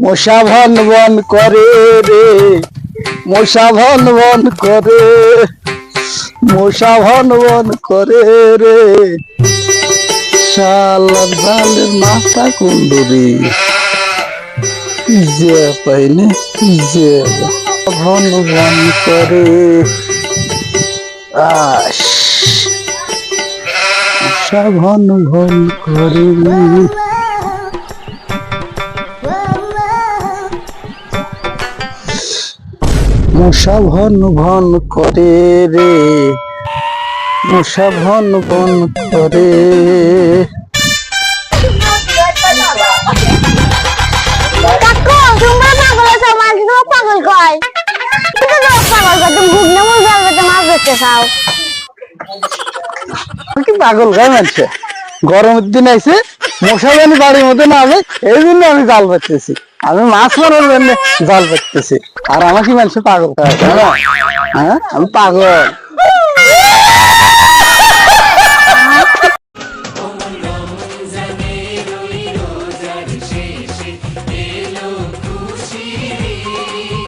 মশা von von করে রে, মশা ভন ভন করে, মশা ভন ভন করে রে, শালার জালের মাথা কুন্ডুরি যে পাইনে যে ভন ভন করে। আশ মশা ভন ভন করে, মশা ভন ভন করে রে, মশা ভন ভন করে। পাগল গায়ে মানছে গরমের দিন আইছে মশা জানি বাড়ির মধ্যে না হবে, এই জন্য আমি জাল পাততেছি, আমি মাছ মারার জন্য জাল পাততেছি। আর আমাকে মানুষে পাগল, হ্যাঁ আমি পাগল।